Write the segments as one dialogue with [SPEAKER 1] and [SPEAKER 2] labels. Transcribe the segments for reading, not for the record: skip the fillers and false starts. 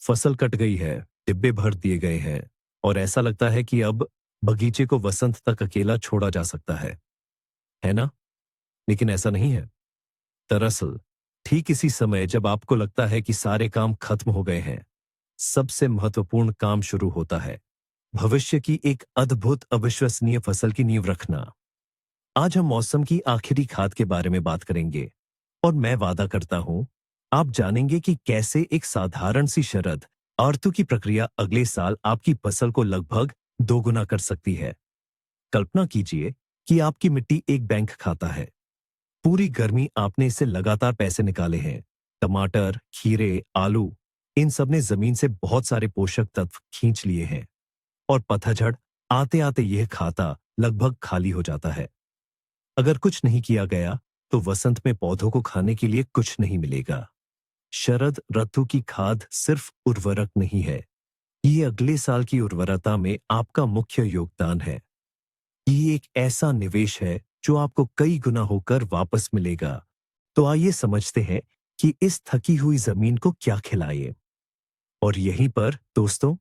[SPEAKER 1] फसल कट गई है, डिब्बे भर दिए गए हैं और ऐसा लगता है कि अब बगीचे को वसंत तक अकेला छोड़ा जा सकता है ना? लेकिन ऐसा नहीं है। दरअसल ठीक इसी समय जब आपको लगता है कि सारे काम खत्म हो गए हैं, सबसे महत्वपूर्ण काम शुरू होता है। भविष्य की एक अद्भुत अविश्वसनीय फसल की नींव रखना। आज हम मौसम की आखिरी खाद के बारे में बात करेंगे और मैं वादा करता हूं, आप जानेंगे कि कैसे एक साधारण सी शरद आरतू की प्रक्रिया अगले साल आपकी फसल को लगभग दोगुना कर सकती है। कल्पना कीजिए कि आपकी मिट्टी एक बैंक खाता है। पूरी गर्मी आपने इससे लगातार पैसे निकाले हैं। टमाटर, खीरे, आलू, इन सब ने जमीन से बहुत सारे पोषक तत्व खींच लिए हैं और पतझड़ आते आते यह खाता लगभग खाली हो जाता है। अगर कुछ नहीं किया गया तो वसंत में पौधों को खाने के लिए कुछ नहीं मिलेगा। शरद ऋतु की खाद सिर्फ उर्वरक नहीं है, ये अगले साल की उर्वरता में आपका मुख्य योगदान है। ये एक ऐसा निवेश है जो आपको कई गुना होकर वापस मिलेगा। तो आइए समझते हैं कि इस थकी हुई जमीन को क्या खिलाए। और यहीं पर दोस्तों,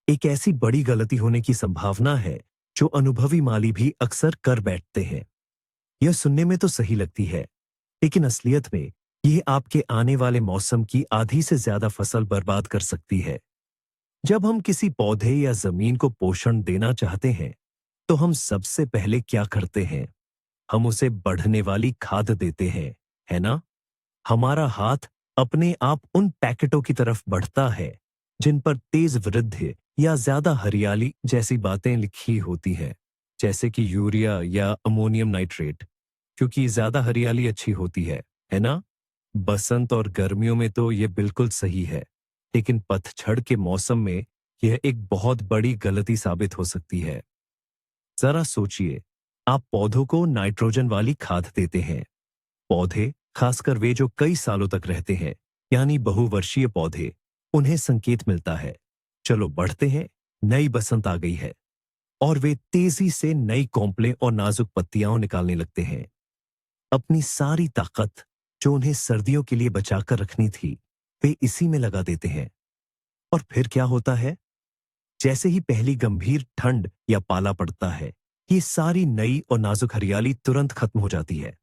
[SPEAKER 1] एक ऐसी बड़ी गलती होने की संभावना है जो अनुभवी माली भी अक्सर कर बैठते हैं। यह सुनने में तो सही लगती है, लेकिन असलियत में यह आपके आने वाले मौसम की आधी से ज्यादा फसल बर्बाद कर सकती है। जब हम किसी पौधे या जमीन को पोषण देना चाहते हैं, तो हम सबसे पहले क्या करते हैं? हम उसे बढ़ने वाली खाद देते हैं, है ना? हमारा हाथ अपने आप उन पैकेटों की तरफ बढ़ता है जिन पर तेज वृद्धि या ज्यादा हरियाली जैसी बातें लिखी होती हैं, जैसे कि यूरिया या अमोनियम नाइट्रेट, क्योंकि ज्यादा हरियाली अच्छी होती है ना? बसंत और गर्मियों में तो यह बिल्कुल सही है, लेकिन पतझड़ के मौसम में यह एक बहुत बड़ी गलती साबित हो सकती है। जरा सोचिए, आप पौधों को नाइट्रोजन वाली खाद देते हैं। पौधे, खासकर वे जो कई सालों तक रहते हैं, यानी बहुवर्षीय पौधे, उन्हें संकेत मिलता है, चलो बढ़ते हैं, नई बसंत आ गई है। और वे तेजी से नई कौंपलें और नाजुक पत्तियां निकालने लगते हैं। अपनी सारी ताकत जो उन्हें सर्दियों के लिए बचाकर रखनी थी, वे इसी में लगा देते हैं। और फिर क्या होता है? जैसे ही पहली गंभीर ठंड या पाला पड़ता है, ये सारी नई और नाजुक हरियाली तुरंत खत्म हो जाती है।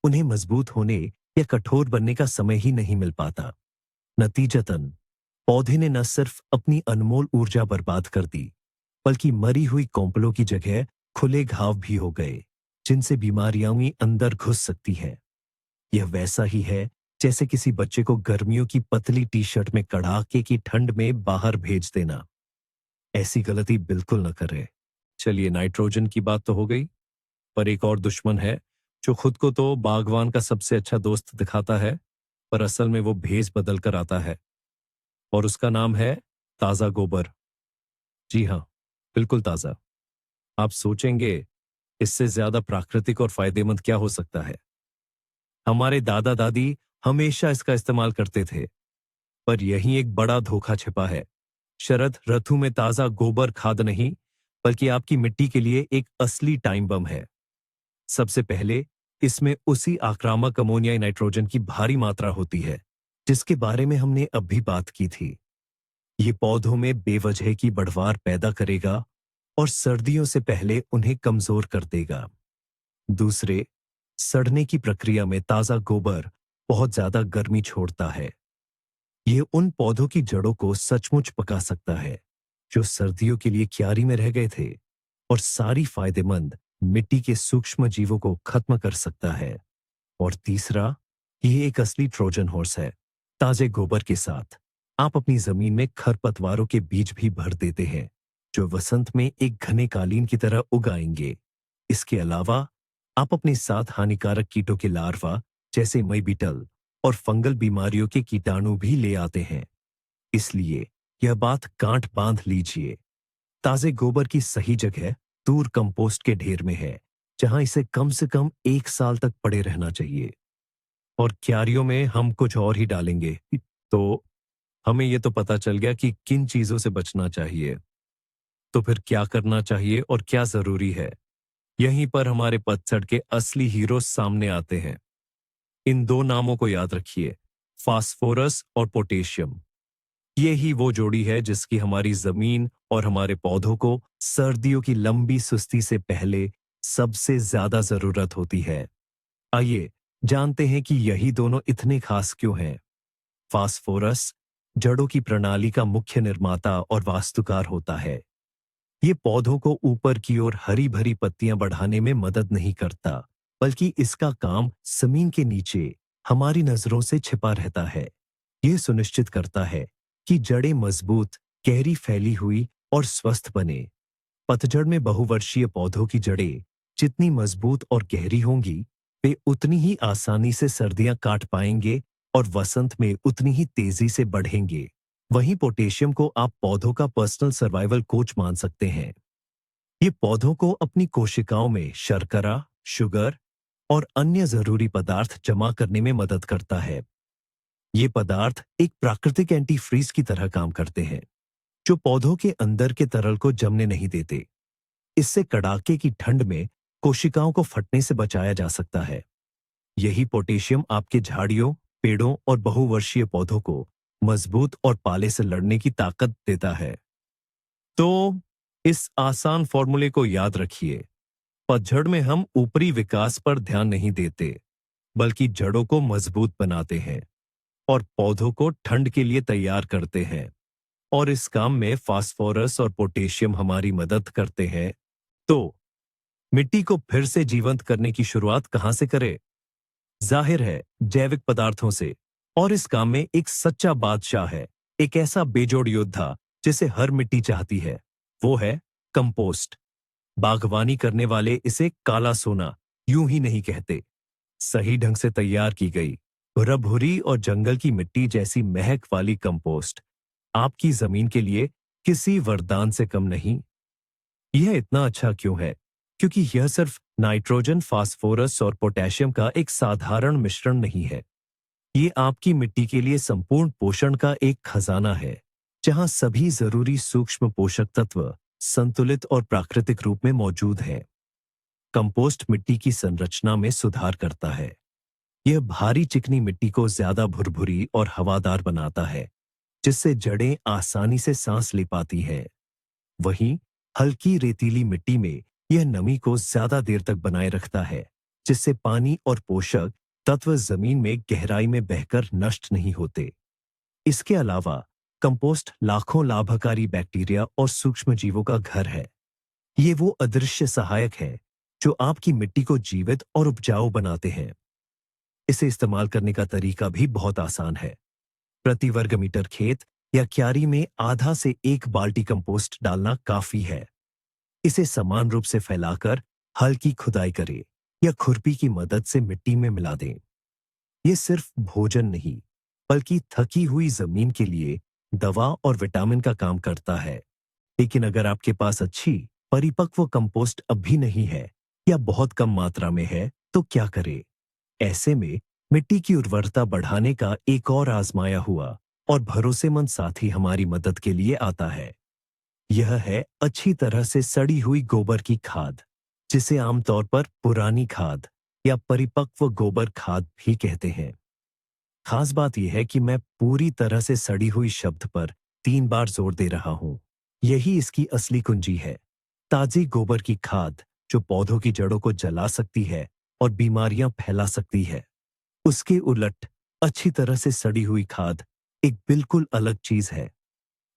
[SPEAKER 1] उन्हें मजबूत होने या कठोर बनने का समय ही नहीं मिल पाता। नतीजतन पौधे ने न सिर्फ अपनी अनमोल ऊर्जा बर्बाद कर दी, बल्कि मरी हुई कौंपलों की जगह खुले घाव भी हो गए, जिनसे बीमारियां भी अंदर घुस सकती हैं। यह वैसा ही है जैसे किसी बच्चे को गर्मियों की पतली टी शर्ट में कड़ाके की ठंड में बाहर भेज देना। ऐसी गलती बिल्कुल न करें। चलिए, नाइट्रोजन की बात तो हो गई, पर एक और दुश्मन है जो खुद को तो बागवान का सबसे अच्छा दोस्त दिखाता है, पर असल में वो भेष बदल कर आता है। और उसका नाम है ताजा गोबर। जी हाँ, बिल्कुल ताजा। आप सोचेंगे, इससे ज्यादा प्राकृतिक और फायदेमंद क्या हो सकता है? हमारे दादा दादी हमेशा इसका इस्तेमाल करते थे, पर यहीं एक बड़ा धोखा छिपा है। शरद ऋतु में ताजा गोबर खाद नहीं, बल्कि आपकी मिट्टी के लिए एक असली टाइम बम है। सबसे पहले, इसमें उसी आक्रामक अमोनिया नाइट्रोजन की भारी मात्रा होती है जिसके बारे में हमने अभी बात की थी। ये पौधों में बेवजह की बढ़वार पैदा करेगा और सर्दियों से पहले उन्हें कमजोर कर देगा। दूसरे, सड़ने की प्रक्रिया में ताजा गोबर बहुत ज्यादा गर्मी छोड़ता है। ये उन पौधों की जड़ों को सचमुच पका सकता है जो सर्दियों के लिए क्यारी में रह गए थे, और सारी फायदेमंद मिट्टी के सूक्ष्म जीवों को खत्म कर सकता है। और तीसरा, ये एक असली ट्रोजन हॉर्स है। ताजे गोबर के साथ आप अपनी जमीन में खरपतवारों के बीज भी भर देते हैं, जो वसंत में एक घने कालीन की तरह उगाएंगे। इसके अलावा आप अपने साथ हानिकारक कीटों के लार्वा, जैसे मई बीटल और फंगल बीमारियों के कीटाणु भी ले आते हैं। इसलिए यह बात गांठ बांध लीजिए, ताजे गोबर की सही जगह दूर कंपोस्ट के ढेर में है, जहां इसे कम से कम 1 साल तक पड़े रहना चाहिए। और क्यारियों में हम कुछ और ही डालेंगे। तो हमें ये तो पता चल गया कि किन चीजों से बचना चाहिए। तो फिर क्या करना चाहिए और क्या जरूरी है? यहीं पर हमारे पतझड़ के असली हीरो सामने आते हैं। इन दो नामों को याद रखिए, फास्फोरस और पोटेशियम। ये ही वो जोड़ी है जिसकी हमारी जमीन और हमारे पौधों को सर्दियों की लंबी सुस्ती से पहले सबसे ज्यादा जरूरत होती है। आइए जानते हैं कि यही दोनों इतने खास क्यों हैं। फास्फोरस जड़ों की प्रणाली का मुख्य निर्माता और वास्तुकार होता है। ये पौधों को ऊपर की ओर हरी भरी पत्तियां बढ़ाने में मदद नहीं करता, बल्कि इसका काम जमीन के नीचे हमारी नजरों से छिपा रहता है। यह सुनिश्चित करता है कि जड़ें मजबूत, गहरी फैली हुई और स्वस्थ बने। पतझड़ में बहुवर्षीय पौधों की जड़ें जितनी मजबूत और गहरी होंगी, वे उतनी ही आसानी से सर्दियां काट पाएंगे और वसंत में उतनी ही तेजी से बढ़ेंगे। वहीं पोटेशियम को आप पौधों का पर्सनल सर्वाइवल कोच मान सकते हैं। ये पौधों को अपनी कोशिकाओं में शर्करा, शुगर और अन्य जरूरी पदार्थ जमा करने में मदद करता है। ये पदार्थ एक प्राकृतिक एंटी फ्रीज की तरह काम करते हैं, जो पौधों के अंदर के तरल को जमने नहीं देते। इससे कड़ाके की ठंड में कोशिकाओं को फटने से बचाया जा सकता है। यही पोटेशियम आपके झाड़ियों, पेड़ों और बहुवर्षीय पौधों को मजबूत और पाले से लड़ने की ताकत देता है। तो इस आसान फॉर्मूले को याद रखिए। पतझड़ में हम ऊपरी विकास पर ध्यान नहीं देते, बल्कि जड़ों को मजबूत बनाते हैं और पौधों को ठंड के लिए तैयार करते हैं। और इस काम में फास्फोरस और पोटेशियम हमारी मदद करते हैं। तो मिट्टी को फिर से जीवंत करने की शुरुआत कहां से करें? जाहिर है, जैविक पदार्थों से। और इस काम में एक सच्चा बादशाह है, एक ऐसा बेजोड़ योद्धा जिसे हर मिट्टी चाहती है। वो है कंपोस्ट। बागवानी करने वाले इसे काला सोना यूं ही नहीं कहते। सही ढंग से तैयार की गई भुरभुरी और जंगल की मिट्टी जैसी महक वाली कंपोस्ट आपकी जमीन के लिए किसी वरदान से कम नहीं। यह इतना अच्छा क्यों है? क्योंकि यह सिर्फ नाइट्रोजन, फास्फोरस और पोटेशियम का एक साधारण मिश्रण नहीं है। ये आपकी मिट्टी के लिए संपूर्ण पोषण का एक खजाना है, जहां सभी जरूरी सूक्ष्म पोषक तत्व संतुलित और प्राकृतिक रूप में मौजूद हैं। कंपोस्ट मिट्टी की संरचना में सुधार करता है। यह भारी चिकनी मिट्टी को ज्यादा भुरभुरी और हवादार बनाता है, जिससे जड़ें आसानी से सांस ले पाती हैं। वहीं हल्की रेतीली मिट्टी में यह नमी को ज्यादा देर तक बनाए रखता है, जिससे पानी और पोषक तत्व जमीन में गहराई में बहकर नष्ट नहीं होते। इसके अलावा कंपोस्ट लाखों लाभकारी बैक्टीरिया और सूक्ष्म जीवों का घर है। ये वो अदृश्य सहायक है जो आपकी मिट्टी को जीवित और उपजाऊ बनाते हैं। इसे इस्तेमाल करने का तरीका भी बहुत आसान है। प्रति वर्ग मीटर खेत या क्यारी में आधा से 1 बाल्टी कंपोस्ट डालना काफी है। इसे समान रूप से फैलाकर हल्की खुदाई करें या खुरपी की मदद से मिट्टी में मिला दें। यह सिर्फ भोजन नहीं, बल्कि थकी हुई जमीन के लिए दवा और विटामिन का काम करता है। लेकिन अगर आपके पास अच्छी परिपक्व कंपोस्ट अब भी नहीं है या बहुत कम मात्रा में है, तो क्या करें? ऐसे में मिट्टी की उर्वरता बढ़ाने का एक और आजमाया हुआ और भरोसेमंद साथी हमारी मदद के लिए आता है। यह है अच्छी तरह से सड़ी हुई गोबर की खाद, जिसे आमतौर पर पुरानी खाद या परिपक्व गोबर खाद भी कहते हैं। खास बात यह है कि मैं पूरी तरह से सड़ी हुई शब्द पर 3 बार जोर दे रहा हूं। यही इसकी असली कुंजी है। ताजी गोबर की खाद जो पौधों की जड़ों को जला सकती है और बीमारियां फैला सकती है। उसके उलट अच्छी तरह से सड़ी हुई खाद एक बिल्कुल अलग चीज है।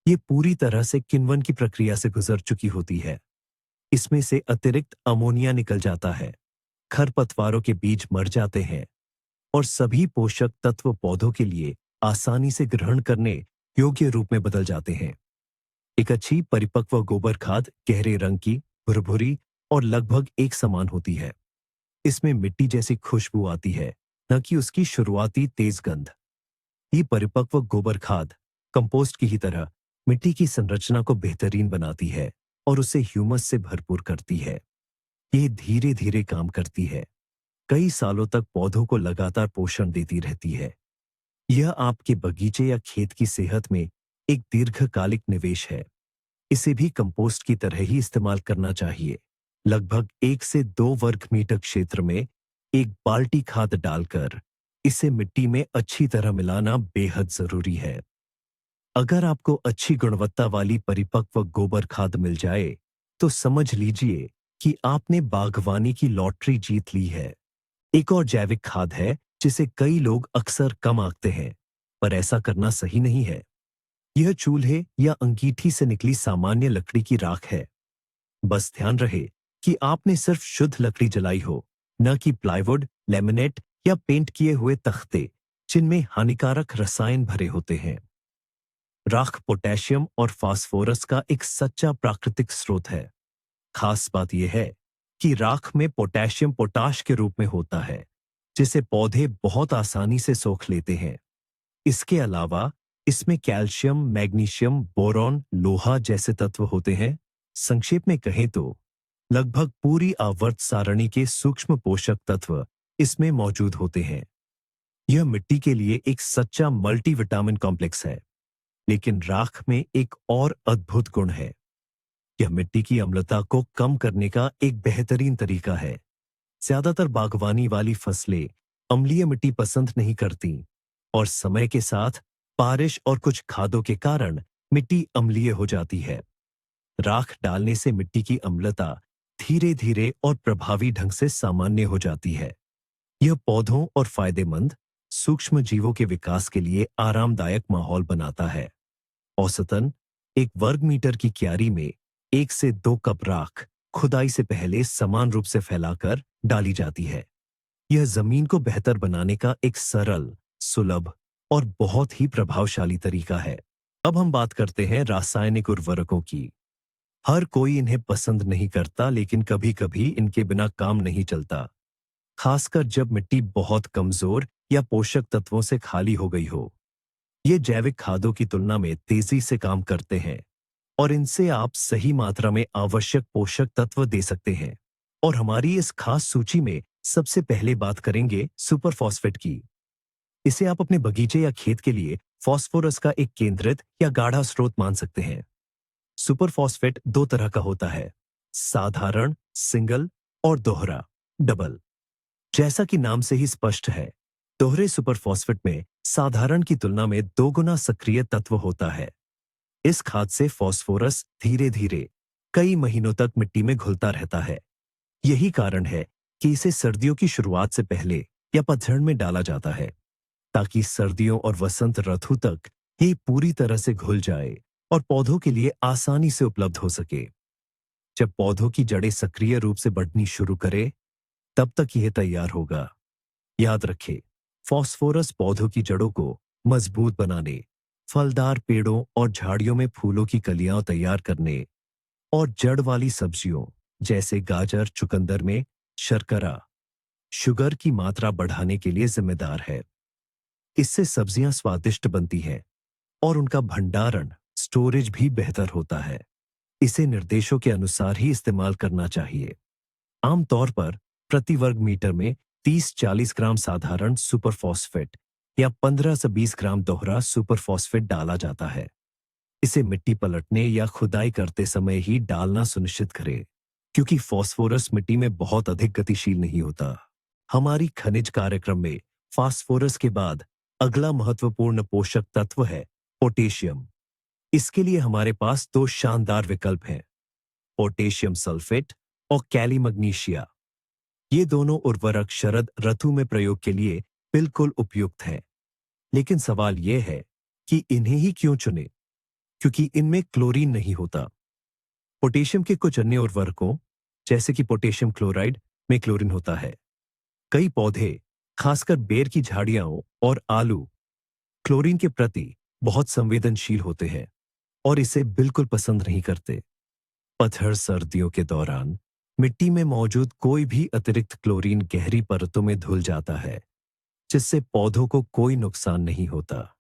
[SPEAKER 1] ये पूरी तरह से किण्वन की प्रक्रिया से गुजर चुकी होती है। इसमें से अतिरिक्त अमोनिया निकल जाता है, खरपतवारों के बीज मर जाते हैं और सभी पोषक तत्व पौधों के लिए आसानी से ग्रहण करने योग्य रूप में बदल जाते हैं। एक अच्छी परिपक्व गोबर खाद गहरे रंग की, भुरभुरी और लगभग एक समान होती है। इसमें मिट्टी जैसी खुशबू आती है, न कि उसकी शुरुआती तेज गंध। ये परिपक्व गोबर खाद कंपोस्ट की ही तरह मिट्टी की संरचना को बेहतरीन बनाती है और उसे ह्यूमस से भरपूर करती है। ये धीरे धीरे काम करती है, कई सालों तक पौधों को लगातार पोषण देती रहती है। यह आपके बगीचे या खेत की सेहत में एक दीर्घकालिक निवेश है। इसे भी कंपोस्ट की तरह ही इस्तेमाल करना चाहिए। लगभग 1 से 2 वर्ग मीटर क्षेत्र में 1 बाल्टी खाद डालकर इसे मिट्टी में अच्छी तरह मिलाना बेहद जरूरी है। अगर आपको अच्छी गुणवत्ता वाली परिपक्व गोबर खाद मिल जाए, तो समझ लीजिए कि आपने बागवानी की लॉटरी जीत ली है। एक और जैविक खाद है जिसे कई लोग अक्सर कम आंकते हैं, पर ऐसा करना सही नहीं है। यह चूल्हे या अंगीठी से निकली सामान्य लकड़ी की राख है। बस ध्यान रहे कि आपने सिर्फ शुद्ध लकड़ी जलाई हो, न कि प्लाईवुड, लेमिनेट या पेंट किए हुए तख्ते, जिनमें हानिकारक रसायन भरे होते हैं। राख पोटेशियम और फास्फोरस का एक सच्चा प्राकृतिक स्रोत है। खास बात यह है कि राख में पोटेशियम पोटाश के रूप में होता है, जिसे पौधे बहुत आसानी से सोख लेते हैं। इसके अलावा इसमें कैल्शियम, मैग्नीशियम, बोरॉन, लोहा जैसे तत्व होते हैं। संक्षेप में कहें तो लगभग पूरी आवर्त सारणी के सूक्ष्म पोषक तत्व इसमें मौजूद होते हैं। यह मिट्टी के लिए एक सच्चा मल्टीविटामिन कॉम्प्लेक्स है। लेकिन राख में एक और अद्भुत गुण है। यह मिट्टी की अम्लता को कम करने का एक बेहतरीन तरीका है। ज्यादातर बागवानी वाली फसलें अम्लीय मिट्टी पसंद नहीं करती, और समय के साथ बारिश और कुछ खादों के कारण मिट्टी अम्लीय हो जाती है। राख डालने से मिट्टी की अम्लता धीरे धीरे और प्रभावी ढंग से सामान्य हो जाती है। यह पौधों और फायदेमंद सूक्ष्म जीवों के विकास के लिए आरामदायक माहौल बनाता है। औसतन 1 वर्ग मीटर की क्यारी में 1 से 2 कप राख खुदाई से पहले समान रूप से फैलाकर डाली जाती है। यह जमीन को बेहतर बनाने का एक सरल, सुलभ और बहुत ही प्रभावशाली तरीका है। अब हम बात करते हैं रासायनिक उर्वरकों की। हर कोई इन्हें पसंद नहीं करता, लेकिन कभी-कभी इनके बिना काम नहीं चलता। खासकर जब मिट्टी बहुत कमजोर या पोषक तत्वों से खाली हो गई हो। ये जैविक खादों की तुलना में तेजी से काम करते हैं, और इनसे आप सही मात्रा में आवश्यक पोषक तत्व दे सकते हैं। और हमारी इस खास सूची में सबसे पहले बात करेंगे सुपर फॉस्फेट की। इसे आप अपने बगीचे या खेत के लिए फास्फोरस का एक केंद्रित या गाढ़ा स्रोत मान सकते हैं। सुपर फॉस्फेट 2 तरह का होता है, साधारण सिंगल और दोहरा डबल। जैसा कि नाम से ही स्पष्ट है, दोहरे सुपर फॉस्फेट में साधारण की तुलना में 2 गुना सक्रिय तत्व होता है। इस खाद से फास्फोरस धीरे धीरे कई महीनों तक मिट्टी में घुलता रहता है। यही कारण है कि इसे सर्दियों की शुरुआत से पहले या पतझड़ में डाला जाता है, ताकि सर्दियों और वसंत ऋतु तक ये पूरी तरह से घुल जाए और पौधों के लिए आसानी से उपलब्ध हो सके। जब पौधों की जड़ें सक्रिय रूप से बढ़नी शुरू करें, तब तक यह तैयार होगा। याद रखें, फास्फोरस पौधों की जड़ों को मजबूत बनाने, फलदार पेड़ों और झाड़ियों में फूलों की कलियां तैयार करने और जड़ वाली सब्जियों जैसे गाजर, चुकंदर में शर्करा, शुगर की मात्रा बढ़ाने के लिए जिम्मेदार है। इससे सब्जियां स्वादिष्ट बनती हैं और उनका भंडारण, स्टोरेज भी बेहतर होता है। इसे निर्देशों के अनुसार ही इस्तेमाल करना चाहिए। आमतौर पर प्रति वर्ग मीटर में 30-40 ग्राम साधारण सुपर फॉस्फेट या 15 से 20 ग्राम दोहरा सुपर फॉस्फेट डाला जाता है। इसे मिट्टी पलटने या खुदाई करते समय ही डालना सुनिश्चित करें, क्योंकि फास्फोरस मिट्टी में बहुत अधिक गतिशील नहीं होता। हमारी खनिज कार्यक्रम में फास्फोरस के बाद अगला महत्वपूर्ण पोषक तत्व है पोटेशियम। इसके लिए हमारे पास 2 शानदार विकल्प हैं, पोटेशियम सल्फेट और कैली मैग्नीशिया। ये दोनों उर्वरक शरद ऋतु में प्रयोग के लिए बिल्कुल उपयुक्त हैं। लेकिन सवाल यह है कि इन्हें ही क्यों चुने, क्योंकि इनमें क्लोरीन नहीं होता। पोटेशियम के कुछ अन्य उर्वरकों, जैसे कि पोटेशियम क्लोराइड, में क्लोरीन होता है। कई पौधे, खासकर बेर की झाड़ियां और आलू, क्लोरीन के प्रति बहुत संवेदनशील होते हैं और इसे बिल्कुल पसंद नहीं करते। पतझड़ सर्दियों के दौरान मिट्टी में मौजूद कोई भी अतिरिक्त क्लोरीन गहरी परतों में धुल जाता है, जिससे पौधों को कोई नुकसान नहीं होता।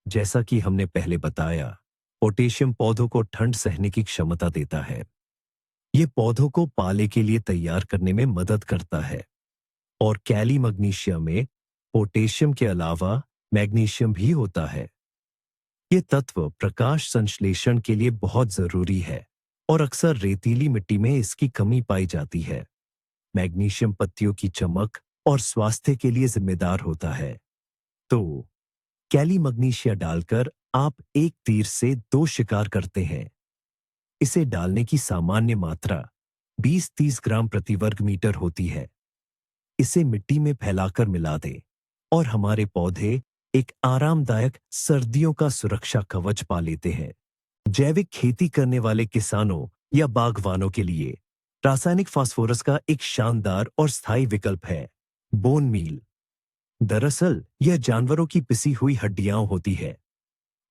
[SPEAKER 1] जैसा कि हमने पहले बताया, पोटेशियम पौधों को ठंड सहने की क्षमता देता है। ये पौधों को पाले के लिए तैयार करने में मदद करता है। और कैली मैग्नीशिया में पोटेशियम के अलावा मैग्नीशियम भी होता है। ये तत्व प्रकाश संश्लेषण के लिए बहुत जरूरी है और अक्सर रेतीली मिट्टी में इसकी कमी पाई जाती है। मैग्नीशियम पत्तियों की चमक और स्वास्थ्य के लिए जिम्मेदार होता है। तो कैली मैग्नीशिया डालकर आप एक तीर से दो शिकार करते हैं। इसे डालने की सामान्य मात्रा 20-30 ग्राम प्रति वर्ग मीटर होती है। इसे मिट्टी में फैलाकर मिला दें और हमारे पौधे एक आरामदायक सर्दियों का सुरक्षा कवच पा लेते हैं। जैविक खेती करने वाले किसानों या बागवानों के लिए रासायनिक फास्फोरस का एक शानदार और स्थायी विकल्प है बोन मील। दरअसल यह जानवरों की पिसी हुई हड्डियां होती है।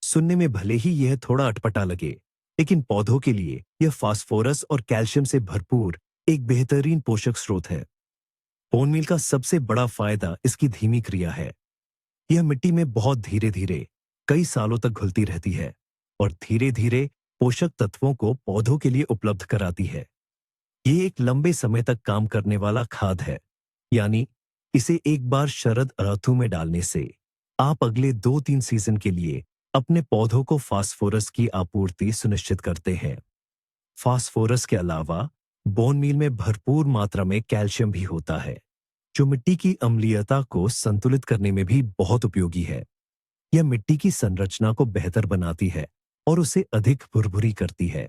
[SPEAKER 1] सुनने में भले ही यह थोड़ा अटपटा लगे, लेकिन पौधों के लिए यह फास्फोरस और कैल्शियम से भरपूर एक बेहतरीन पोषक स्रोत है। बोन मील का सबसे बड़ा फायदा इसकी धीमी क्रिया है। यह मिट्टी में बहुत धीरे धीरे कई सालों तक घुलती रहती है और धीरे धीरे पोषक तत्वों को पौधों के लिए उपलब्ध कराती है। ये एक लंबे समय तक काम करने वाला खाद है, यानी इसे एक बार शरद ऋतु में डालने से आप अगले 2-3 सीजन के लिए अपने पौधों को फास्फोरस की आपूर्ति सुनिश्चित करते हैं। फास्फोरस के अलावा बोन मील में भरपूर मात्रा में कैल्शियम भी होता है, जो मिट्टी की अम्लीयता को संतुलित करने में भी बहुत उपयोगी है। यह मिट्टी की संरचना को बेहतर बनाती है और उसे अधिक भुरभुरी करती है।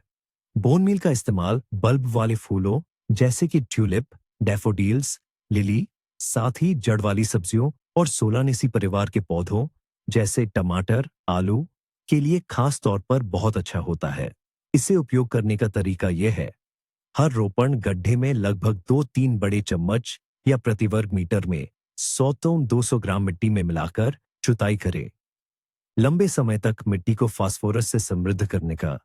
[SPEAKER 1] बोन मील का इस्तेमाल बल्ब वाले फूलों जैसे कि ट्यूलिप, डैफोडिल्स, लिली, साथ ही जड़ वाली सब्जियों और सोलानेसी परिवार के पौधों जैसे टमाटर, आलू के लिए खास तौर पर बहुत अच्छा होता है। इसे उपयोग करने का तरीका यह है, हर रोपण गड्ढे में लगभग 2-3 बड़े चम्मच या प्रति वर्ग मीटर में 100-200 ग्राम मिट्टी में मिलाकर जुताई करें। लंबे समय तक मिट्टी को फास्फोरस से समृद्ध करने का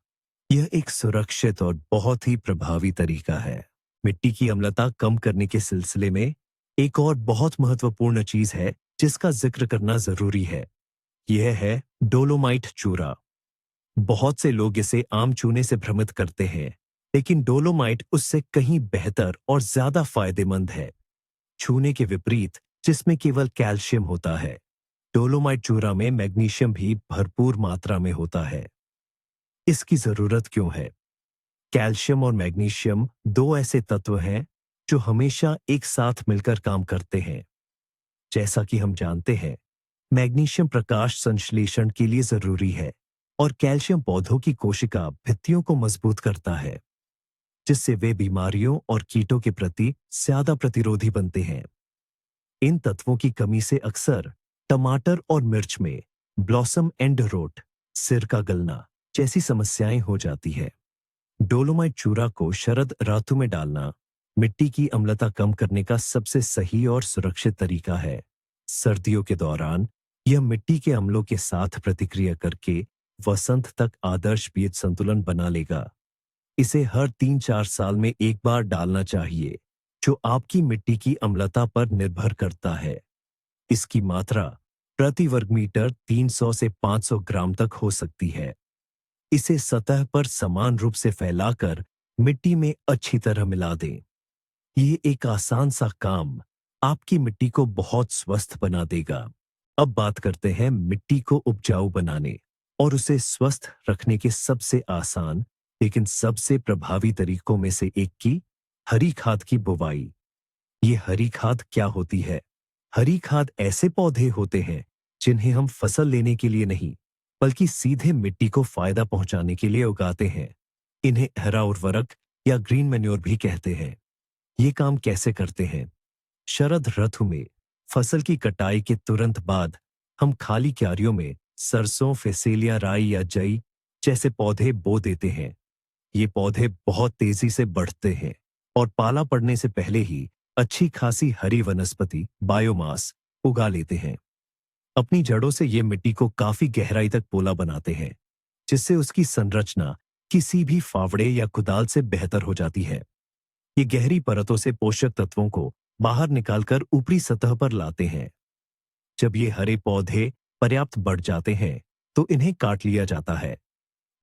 [SPEAKER 1] यह एक सुरक्षित और बहुत ही प्रभावी तरीका है। मिट्टी की अम्लता कम करने के सिलसिले में एक और बहुत महत्वपूर्ण चीज है जिसका जिक्र करना जरूरी है। यह है डोलोमाइट चूरा। बहुत से लोग इसे आम चूने से भ्रमित करते हैं, लेकिन डोलोमाइट उससे कहीं बेहतर और ज्यादा फायदेमंद है। चूने के विपरीत, जिसमें केवल कैल्शियम होता है, डोलोमाइट चूरा में मैग्नीशियम भी भरपूर मात्रा में होता है। इसकी जरूरत क्यों है? कैल्शियम और मैग्नीशियम दो ऐसे तत्व हैं जो हमेशा एक साथ मिलकर काम करते हैं। जैसा कि हम जानते हैं, मैग्नीशियम प्रकाश संश्लेषण के लिए जरूरी है और कैल्शियम पौधों की कोशिका भित्तियों को मजबूत करता है, जिससे वे बीमारियों और कीटों के प्रति ज्यादा प्रतिरोधी बनते हैं। इन तत्वों की कमी से अक्सर टमाटर और मिर्च में ब्लॉसम एंड रोट, सिर का गलना जैसी समस्याएं हो जाती है। डोलोमाइट चूरा को शरद ऋतु में डालना मिट्टी की अम्लता कम करने का सबसे सही और सुरक्षित तरीका है। सर्दियों के दौरान यह मिट्टी के अम्लों के साथ प्रतिक्रिया करके वसंत तक आदर्श पीएच संतुलन बना लेगा। इसे हर 3-4 साल में एक बार डालना चाहिए, जो आपकी मिट्टी की अम्लता पर निर्भर करता है। इसकी मात्रा प्रति वर्ग मीटर 300 से 500 ग्राम तक हो सकती है। इसे सतह पर समान रूप से फैलाकर मिट्टी में अच्छी तरह मिला दें। ये एक आसान सा काम आपकी मिट्टी को बहुत स्वस्थ बना देगा। अब बात करते हैं मिट्टी को उपजाऊ बनाने और उसे स्वस्थ रखने के सबसे आसान लेकिन सबसे प्रभावी तरीकों में से एक की हरी खाद की बुवाई। ये हरी खाद क्या होती है? हरी खाद ऐसे पौधे होते हैं जिन्हें हम फसल लेने के लिए नहीं, बल्कि सीधे मिट्टी को फायदा पहुंचाने के लिए उगाते हैं। इन्हें हरा उर्वरक या ग्रीन मैन्योर भी कहते हैं। ये काम कैसे करते हैं? शरद ऋतु में फसल की कटाई के तुरंत बाद हम खाली क्यारियों में सरसों, फेसेलिया, राई या जई जैसे पौधे बो देते हैं। ये पौधे बहुत तेजी से बढ़ते हैं और पाला पड़ने से पहले ही अच्छी खासी हरी वनस्पति बायोमास उगा लेते हैं। अपनी जड़ों से ये मिट्टी को काफी गहराई तक पोला बनाते हैं, जिससे उसकी संरचना किसी भी फावड़े या कुदाल से बेहतर हो जाती है। ये गहरी परतों से पोषक तत्वों को बाहर निकालकर ऊपरी सतह पर लाते हैं। जब ये हरे पौधे पर्याप्त बढ़ जाते हैं, तो इन्हें काट लिया जाता है।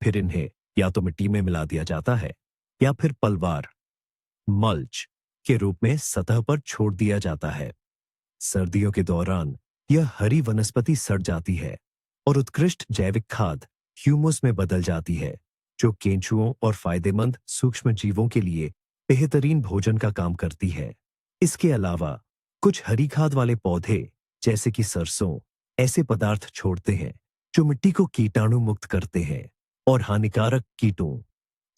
[SPEAKER 1] फिर इन्हें या तो मिट्टी में मिला दिया जाता है या फिर पलवार, मल्च के रूप में सतह पर छोड़ दिया जाता है। सर्दियों के दौरान यह हरी वनस्पति सड़ जाती है और उत्कृष्ट जैविक खाद ह्यूमस में बदल जाती है, जो केंचुओं और फायदेमंद सूक्ष्म जीवों के लिए बेहतरीन भोजन का काम करती है। इसके अलावा कुछ हरी खाद वाले पौधे जैसे कि सरसों ऐसे पदार्थ छोड़ते हैं जो मिट्टी को कीटाणु मुक्त करते हैं और हानिकारक कीटों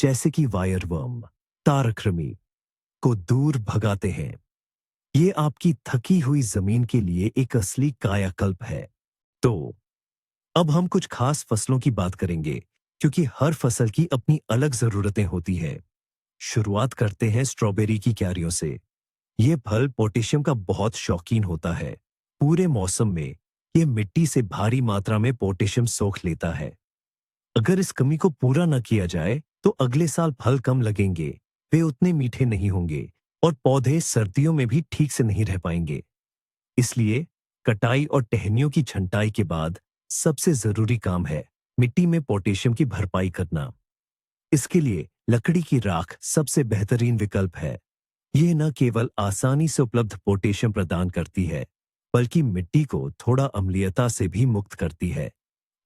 [SPEAKER 1] जैसे कि वायरवर्म, तारकृमि को दूर भगाते हैं। ये आपकी थकी हुई जमीन के लिए एक असली कायाकल्प है। तो अब हम कुछ खास फसलों की बात करेंगे, क्योंकि हर फसल की अपनी अलग जरूरतें होती है। शुरुआत करते हैं स्ट्रॉबेरी की क्यारियों से। ये फल पोटेशियम का बहुत शौकीन होता है। पूरे मौसम में ये मिट्टी से भारी मात्रा में पोटेशियम सोख लेता है। अगर इस कमी को पूरा न किया जाए तो अगले साल फल कम लगेंगे, वे उतने मीठे नहीं होंगे और पौधे सर्दियों में भी ठीक से नहीं रह पाएंगे। इसलिए कटाई और टहनियों की छंटाई के बाद सबसे जरूरी काम है मिट्टी में पोटेशियम की भरपाई करना। इसके लिए लकड़ी की राख सबसे बेहतरीन विकल्प है। ये न केवल आसानी से उपलब्ध पोटेशियम प्रदान करती है, बल्कि मिट्टी को थोड़ा अम्लीयता से भी मुक्त करती है,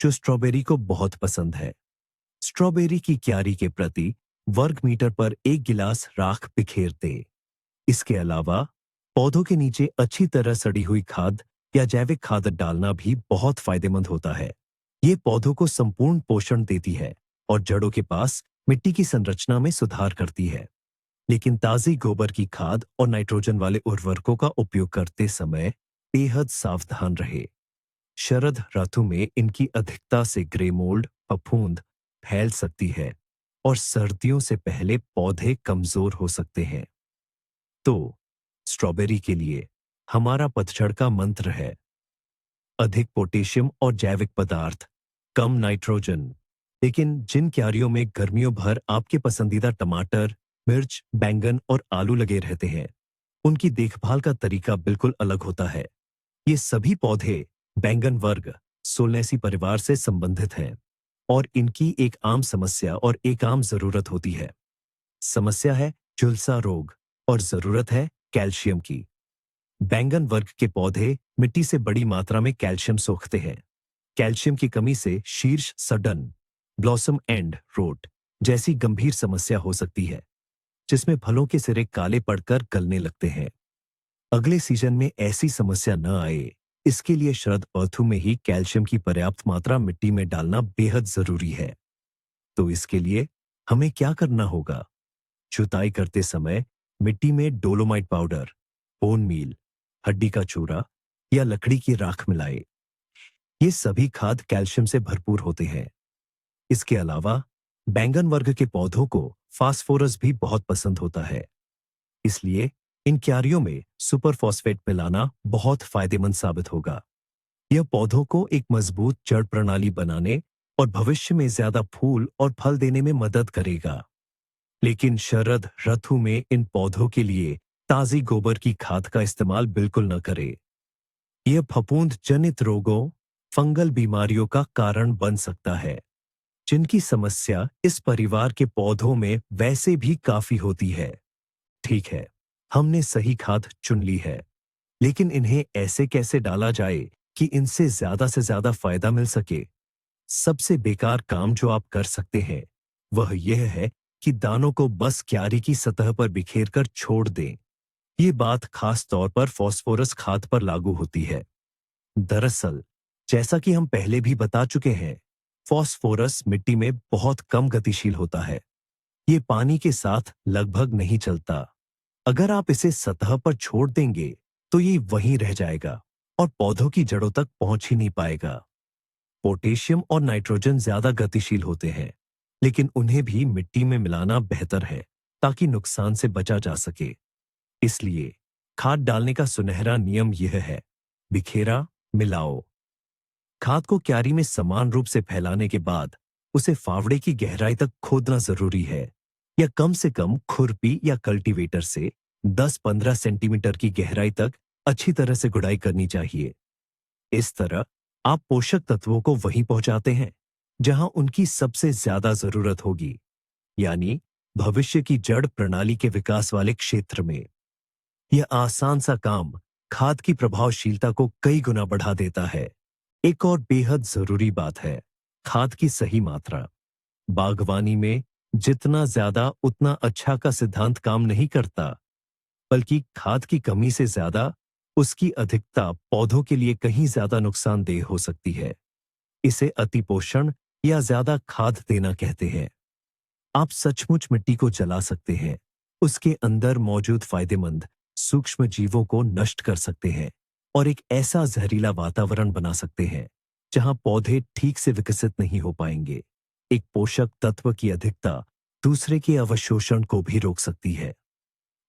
[SPEAKER 1] जो स्ट्रॉबेरी को बहुत पसंद है। स्ट्रॉबेरी की क्यारी के प्रति वर्ग मीटर पर 1 गिलास राख बिखेर दे। इसके अलावा पौधों के नीचे अच्छी तरह सड़ी हुई खाद या जैविक खाद डालना भी बहुत फायदेमंद होता है। ये पौधों को संपूर्ण पोषण देती है और जड़ों के पास मिट्टी की संरचना में सुधार करती है। लेकिन ताजी गोबर की खाद और नाइट्रोजन वाले उर्वरकों का उपयोग करते समय बेहद सावधान रहे। शरद ऋतु में इनकी अधिकता से ग्रे मोल्ड, फफूंद फैल सकती है और सर्दियों से पहले पौधे कमजोर हो सकते हैं। तो स्ट्रॉबेरी के लिए हमारा पतझड़ का मंत्र है अधिक पोटेशियम और जैविक पदार्थ, कम नाइट्रोजन। लेकिन जिन क्यारियों में गर्मियों भर आपके पसंदीदा टमाटर, मिर्च, बैंगन और आलू लगे रहते हैं, उनकी देखभाल का तरीका बिल्कुल अलग होता है। ये सभी पौधे बैंगन वर्ग सोलनेसी परिवार से संबंधित हैं और इनकी एक आम समस्या और एक आम जरूरत होती है। समस्या है झुलसा रोग और जरूरत है कैल्शियम की। बैंगन वर्ग के पौधे मिट्टी से बड़ी मात्रा में कैल्शियम सोखते हैं। कैल्शियम की कमी से शीर्ष सडन, ब्लॉसम एंड रोट जैसी गंभीर समस्या हो सकती है, जिसमें फलों के सिरे काले पड़कर गलने लगते हैं। अगले सीजन में ऐसी समस्या न आए, इसके लिए शरद ऋतु में ही कैल्शियम की पर्याप्त मात्रा मिट्टी में डालना बेहद जरूरी है। तो इसके लिए हमें क्या करना होगा? जुताई करते समय मिट्टी में डोलोमाइट पाउडर, बोन मील, हड्डी का चूरा या लकड़ी की राख मिलाए। ये सभी खाद कैल्शियम से भरपूर होते हैं। इसके अलावा बैंगन वर्ग के पौधों को फास्फोरस भी बहुत पसंद होता है। इसलिए इन क्यारियों में सुपर फॉस्फेट मिलाना बहुत फायदेमंद साबित होगा। यह पौधों को एक मजबूत जड़ प्रणाली बनाने और भविष्य में ज्यादा फूल और फल देने में मदद करेगा। लेकिन शरद ऋतु में इन पौधों के लिए ताजी गोबर की खाद का इस्तेमाल बिल्कुल न करें। यह फफूंद जनित रोगों, फंगल बीमारियों का कारण बन सकता है, जिनकी समस्या इस परिवार के पौधों में वैसे भी काफी होती है। ठीक है, हमने सही खाद चुन ली है, लेकिन इन्हें ऐसे कैसे डाला जाए कि इनसे ज्यादा से ज्यादा फायदा मिल सके? सबसे बेकार काम जो आप कर सकते हैं वह यह है कि दानों को बस क्यारी की सतह पर बिखेर कर छोड़ दें। ये बात खास तौर पर फास्फोरस खाद पर लागू होती है। दरअसल, जैसा कि हम पहले भी बता चुके हैं, फास्फोरस मिट्टी में बहुत कम गतिशील होता है। ये पानी के साथ लगभग नहीं चलता। अगर आप इसे सतह पर छोड़ देंगे तो ये वहीं रह जाएगा और पौधों की जड़ों तक पहुंच ही नहीं पाएगा। पोटेशियम और नाइट्रोजन ज्यादा गतिशील होते हैं, लेकिन उन्हें भी मिट्टी में मिलाना बेहतर है ताकि नुकसान से बचा जा सके। इसलिए खाद डालने का सुनहरा नियम यह है, बिखेरा मिलाओ। खाद को क्यारी में समान रूप से फैलाने के बाद उसे फावड़े की गहराई तक खोदना जरूरी है, या कम से कम खुरपी या कल्टीवेटर से 10-15 सेंटीमीटर की गहराई तक अच्छी तरह से गुड़ाई करनी चाहिए। इस तरह आप पोषक तत्वों को वहीं पहुंचाते हैं जहां उनकी सबसे ज्यादा जरूरत होगी, यानी भविष्य की जड़ प्रणाली के विकास वाले क्षेत्र में। यह आसान सा काम खाद की प्रभावशीलता को कई गुना बढ़ा देता है। एक और बेहद जरूरी बात है खाद की सही मात्रा। बागवानी में जितना ज्यादा उतना अच्छा का सिद्धांत काम नहीं करता, बल्कि खाद की कमी से ज्यादा उसकी अधिकता पौधों के लिए कहीं ज्यादा नुकसानदेह हो सकती है। इसे अतिपोषण या ज्यादा खाद देना कहते हैं। आप सचमुच मिट्टी को जला सकते हैं, उसके अंदर मौजूद फायदेमंद सूक्ष्म जीवों को नष्ट कर सकते हैं और एक ऐसा जहरीला वातावरण बना सकते हैं जहां पौधे ठीक से विकसित नहीं हो पाएंगे। एक पोषक तत्व की अधिकता दूसरे के अवशोषण को भी रोक सकती है।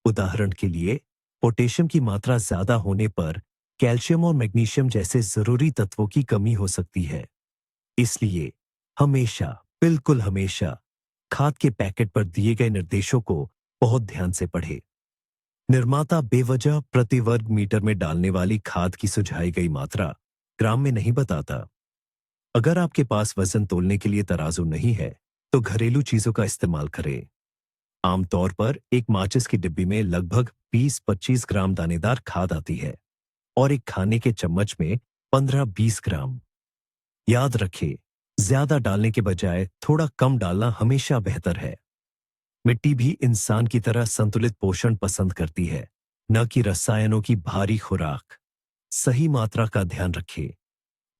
[SPEAKER 1] उदाहरण के लिए, पोटेशियम की मात्रा ज्यादा होने पर कैल्शियम और मैग्नीशियम जैसे जरूरी तत्वों की कमी हो सकती है। इसलिए हमेशा, बिल्कुल हमेशा खाद के पैकेट पर दिए गए निर्देशों को बहुत ध्यान से पढ़ें। निर्माता बेवजह प्रति वर्ग मीटर में डालने वाली खाद की सुझाई गई मात्रा ग्राम में नहीं बताता। अगर आपके पास वजन तोलने के लिए तराजू नहीं है, तो घरेलू चीजों का इस्तेमाल करें। आमतौर पर एक माचिस की डिब्बी में लगभग 20-25 ग्राम दानेदार खाद आती है और एक खाने के चम्मच में 15-20 ग्राम। याद रखें, ज्यादा डालने के बजाय थोड़ा कम डालना हमेशा बेहतर है। मिट्टी भी इंसान की तरह संतुलित पोषण पसंद करती है, न कि रसायनों की भारी खुराक। सही मात्रा का ध्यान रखें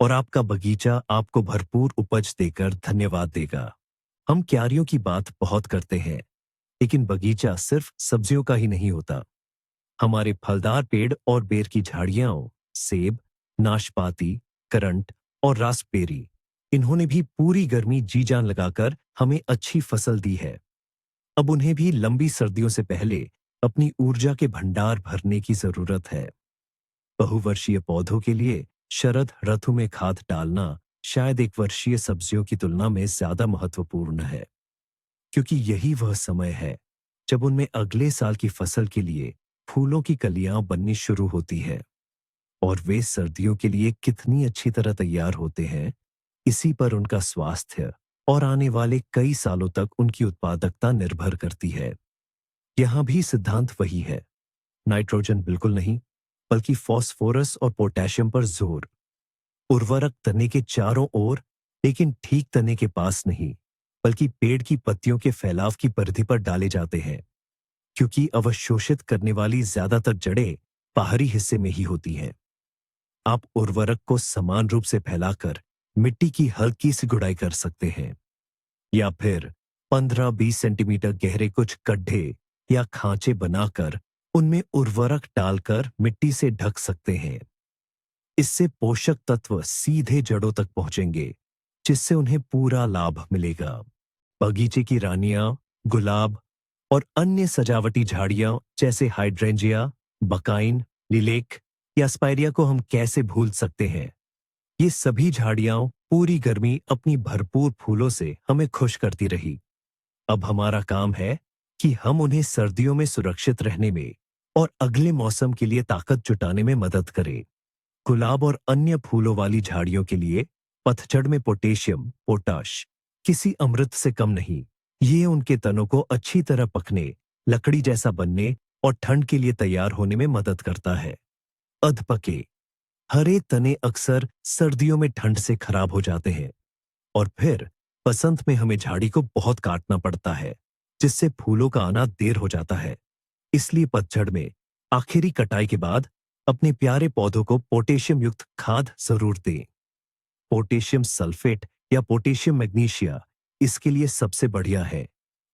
[SPEAKER 1] और आपका बगीचा आपको भरपूर उपज देकर धन्यवाद देगा। हम क्यारियों की बात बहुत करते हैं, लेकिन बगीचा सिर्फ सब्जियों का ही नहीं होता। हमारे फलदार पेड़ और बेर की झाड़ियां, सेब, नाशपाती, करंट और रास्पबेरी, इन्होंने भी पूरी गर्मी जी जान लगाकर हमें अच्छी फसल दी है। अब उन्हें भी लंबी सर्दियों से पहले अपनी ऊर्जा के भंडार भरने की जरूरत है। बहुवर्षीय पौधों के लिए शरद ऋतु में खाद डालना शायद एक वर्षीय सब्जियों की तुलना में ज्यादा महत्वपूर्ण है, क्योंकि यही वह समय है जब उनमें अगले साल की फसल के लिए फूलों की कलियां बननी शुरू होती है। और वे सर्दियों के लिए कितनी अच्छी तरह तैयार होते हैं, इसी पर उनका स्वास्थ्य और आने वाले कई सालों तक उनकी उत्पादकता निर्भर करती है। यहां भी सिद्धांत वही है, नाइट्रोजन बिल्कुल नहीं, बल्कि फास्फोरस और पोटेशियम पर जोर। उर्वरक तने के चारों ओर, लेकिन ठीक तने के पास नहीं, बल्कि पेड़ की पत्तियों के फैलाव की परिधि पर डाले जाते हैं, क्योंकि अवशोषित करने वाली ज्यादातर जड़ें बाहरी हिस्से में ही होती हैं। आप उर्वरक को समान रूप से फैलाकर मिट्टी की हल्की सी गुड़ाई कर सकते हैं, या फिर 15-20 सेंटीमीटर गहरे कुछ गड्ढे या खांचे बनाकर उनमें उर्वरक डालकर मिट्टी से ढक सकते हैं। इससे पोषक तत्व सीधे जड़ों तक पहुंचेंगे, जिससे उन्हें पूरा लाभ मिलेगा। बगीचे की रानियां, गुलाब और अन्य सजावटी झाड़ियां जैसे हाइड्रेंजिया, बकाइन, लिलेक या स्पाइरिया को हम कैसे भूल सकते हैं। ये सभी झाड़ियां पूरी गर्मी अपनी भरपूर फूलों से हमें खुश करती रही। अब हमारा काम है कि हम उन्हें सर्दियों में सुरक्षित रहने में और अगले मौसम के लिए ताकत जुटाने में मदद करें। गुलाब और अन्य फूलों वाली झाड़ियों के लिए पतझड़ में पोटेशियम, पोटाश किसी अमृत से कम नहीं। ये उनके तनों को अच्छी तरह पकने, लकड़ी जैसा बनने और ठंड के लिए तैयार होने में मदद करता है। अधपके हरे तने अक्सर सर्दियों में ठंड से खराब हो जाते हैं और फिर बसंत में हमें झाड़ी को बहुत काटना पड़ता है, जिससे फूलों का आना देर हो जाता है। इसलिए पतझड़ में आखिरी कटाई के बाद अपने प्यारे पौधों को पोटेशियम युक्त खाद जरूर दें। पोटेशियम सल्फेट या पोटेशियम मैग्नीशिया इसके लिए सबसे बढ़िया है।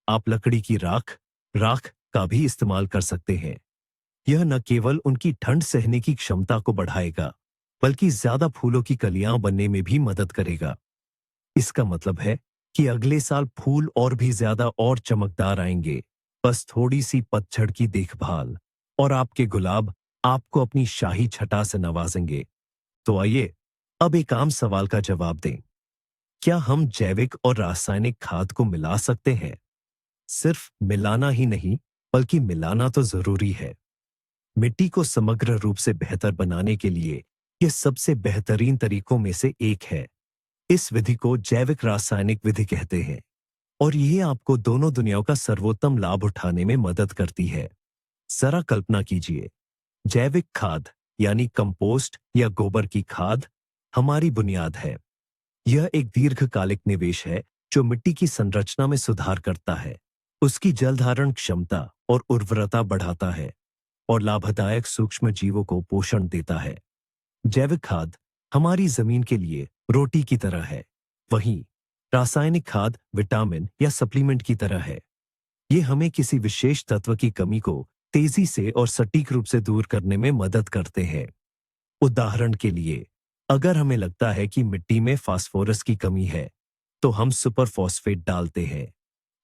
[SPEAKER 1] आप लकड़ी की राख राख का भी इस्तेमाल कर सकते हैं। यह न केवल उनकी ठंड सहने की क्षमता को बढ़ाएगा, बल्कि ज्यादा फूलों की कलियां बनने में भी मदद करेगा। इसका मतलब है कि अगले साल फूल और भी ज्यादा और चमकदार आएंगे। बस थोड़ी सी पतझड़ की देखभाल और आपके गुलाब आपको अपनी शाही छटा से नवाजेंगे। तो आइए अब एक आम सवाल का जवाब दें। क्या हम जैविक और रासायनिक खाद को मिला सकते हैं? सिर्फ मिलाना ही नहीं, बल्कि मिलाना तो जरूरी है। मिट्टी को समग्र रूप से बेहतर बनाने के लिए यह सबसे बेहतरीन तरीकों में से एक है। इस विधि को जैविक रासायनिक विधि कहते हैं और यह आपको दोनों दुनियाओं का सर्वोत्तम लाभ उठाने में मदद करती है। जरा कल्पना कीजिए, जैविक खाद यानी कंपोस्ट या गोबर की खाद हमारी बुनियाद है। यह एक दीर्घकालिक निवेश है जो मिट्टी की संरचना में सुधार करता है, उसकी जल धारण क्षमता और उर्वरता बढ़ाता है और लाभदायक सूक्ष्म जीवों को पोषण देता है। जैविक खाद हमारी जमीन के लिए रोटी की तरह है, वहीं रासायनिक खाद विटामिन या सप्लीमेंट की तरह है। ये हमें किसी विशेष तत्व की कमी को तेजी से और सटीक रूप से दूर करने में मदद करते हैं। उदाहरण के लिए, अगर हमें लगता है कि मिट्टी में फास्फोरस की कमी है, तो हम सुपर फॉस्फेट डालते हैं।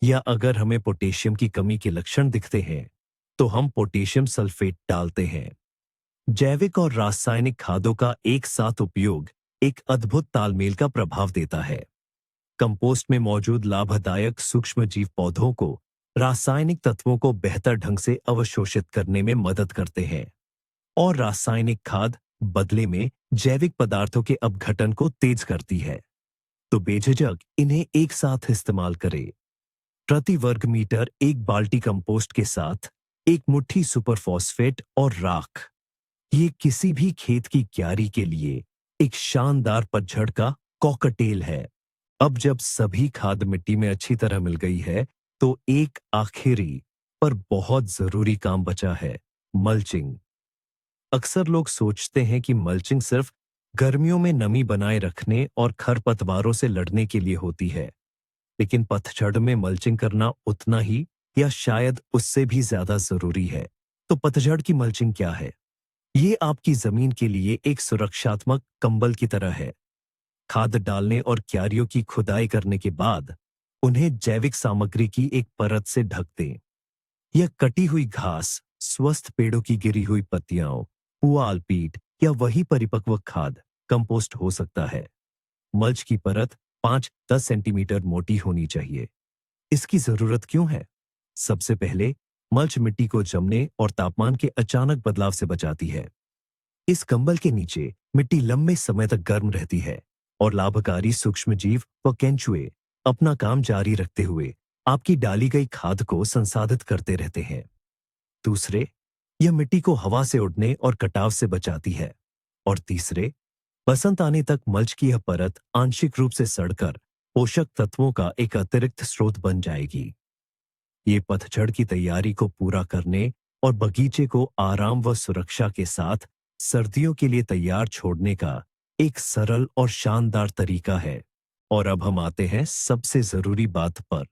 [SPEAKER 1] या अगर हमें पोटेशियम की कमी के लक्षण दिखते हैं, तो हम पोटेशियम सल्फेट डालते हैं। जैविक और रासायनिक खादों का एक साथ उपयोग एक अद्भुत तालमेल का प्रभाव देता है। कंपोस्ट में मौजूद लाभदायक सूक्ष्मजीव पौधों को रासायनिक तत्वों को बेहतर ढंग से अवशोषित करने में मदद करते हैं, और रासायनिक खाद बदले में जैविक पदार्थों के अपघटन को तेज करती है। तो बेझिझक इन्हें एक साथ इस्तेमाल करें। प्रति वर्ग मीटर एक बाल्टी कंपोस्ट के साथ एक मुट्ठी सुपरफॉस्फेट और राख, ये किसी भी खेत की क्यारी के लिए एक शानदार पतझड़ का कॉकटेल है। अब जब सभी खाद मिट्टी में अच्छी तरह मिल गई है, तो एक आखिरी पर बहुत जरूरी काम बचा है, मल्चिंग। अक्सर लोग सोचते हैं कि मल्चिंग सिर्फ गर्मियों में नमी बनाए रखने और खरपतवारों से लड़ने के लिए होती है, लेकिन पतझड़ में मल्चिंग करना उतना ही या शायद उससे भी ज्यादा जरूरी है। तो पतझड़ की मल्चिंग क्या है? ये आपकी जमीन के लिए एक सुरक्षात्मक कंबल की तरह है। खाद डालने और क्यारियों की खुदाई करने के बाद उन्हें जैविक सामग्री की एक परत से ढक दें। यह कटी हुई घास, स्वस्थ पेड़ों की गिरी हुई पत्तियां, पुआल पीट या वही परिपक्व खाद कंपोस्ट हो सकता है। मल्च की परत 5-10 सेंटीमीटर मोटी होनी चाहिए। इसकी जरूरत क्यों है? सबसे पहले, मल्च मिट्टी को जमने और तापमान के अचानक बदलाव से बचाती है। इस कंबल के नीचे मिट्टी लंबे समय तक गर्म रहती है, और लाभकारी सूक्ष्मजीव व केंचुए अपना काम जारी रखते हुए आपकी डाली गई खाद को संसाधित करते रहते हैं। दूसरे, यह मिट्टी को हवा से उड़ने और कटाव से बचाती है। और तीसरे, बसंत आने तक मल्च की यह परत आंशिक रूप से सड़कर पोषक तत्वों का एक अतिरिक्त स्रोत बन जाएगी। ये पतझड़ की तैयारी को पूरा करने और बगीचे को आराम व सुरक्षा के साथ सर्दियों के लिए तैयार छोड़ने का एक सरल और शानदार तरीका है। और अब हम आते हैं सबसे जरूरी बात पर।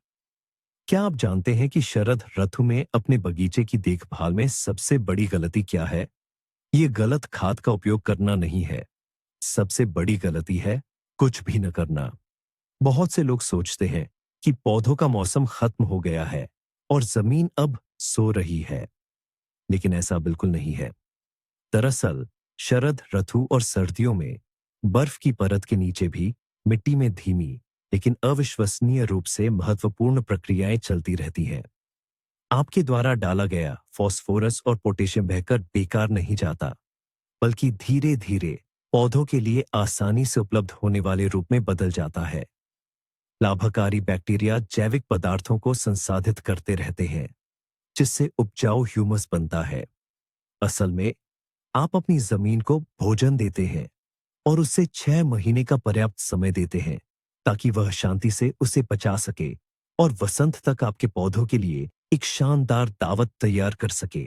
[SPEAKER 1] क्या आप जानते हैं कि शरद ऋतु में अपने बगीचे की देखभाल में सबसे बड़ी गलती क्या है? ये गलत खाद का उपयोग करना नहीं है। सबसे बड़ी गलती है कुछ भी न करना। बहुत से लोग सोचते हैं कि पौधों का मौसम खत्म हो गया है और जमीन अब सो रही है, लेकिन ऐसा बिल्कुल नहीं है। दरअसल शरद ऋतु और सर्दियों में बर्फ की परत के नीचे भी मिट्टी में धीमी लेकिन अविश्वसनीय रूप से महत्वपूर्ण प्रक्रियाएं चलती रहती हैं। आपके द्वारा डाला गया फास्फोरस और पोटेशियम बहकर बेकार नहीं जाता, बल्कि धीरे धीरे पौधों के लिए आसानी से उपलब्ध होने वाले रूप में बदल जाता है। लाभकारी बैक्टीरिया जैविक पदार्थों को संसाधित करते रहते हैं, जिससे उपजाऊ ह्यूमस बनता है। असल में आप अपनी जमीन को भोजन देते हैं और उससे 6 महीने का पर्याप्त समय देते हैं, ताकि वह शांति से उसे पचा सके और वसंत तक आपके पौधों के लिए एक शानदार दावत तैयार कर सके।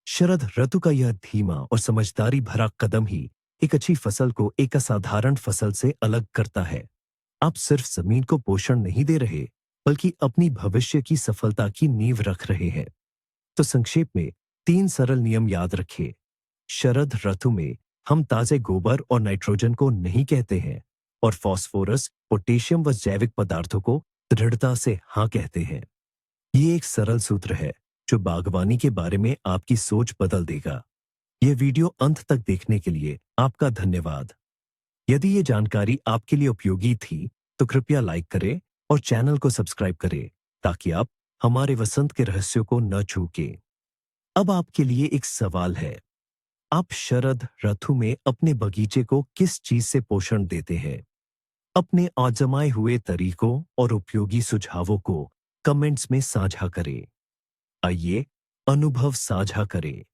[SPEAKER 1] शरद ऋतु का यह धीमा और समझदारी भरा कदम ही एक अच्छी फसल को एक असाधारण फसल से अलग करता है। आप सिर्फ जमीन को पोषण नहीं दे रहे, बल्कि अपनी भविष्य की सफलता की नींव रख रहे हैं। तो संक्षेप में 3 सरल नियम याद रखिए। शरद ऋतु में हम ताजे गोबर और नाइट्रोजन को नहीं कहते हैं, और फास्फोरस, पोटेशियम व जैविक पदार्थों को दृढ़ता से हाँ कहते हैं। ये एक सरल सूत्र है जो बागवानी के बारे में आपकी सोच बदल देगा। यह वीडियो अंत तक देखने के लिए आपका धन्यवाद। यदि ये जानकारी आपके लिए उपयोगी थी, तो कृपया लाइक करें और चैनल को सब्सक्राइब करें, ताकि आप हमारे वसंत के रहस्यों को न चूकें। अब आपके लिए एक सवाल है। आप शरद ऋतु में अपने बगीचे को किस चीज से पोषण देते हैं? अपने आजमाए हुए तरीकों और उपयोगी सुझावों को कमेंट्स में साझा करें। आइए अनुभव साझा करें।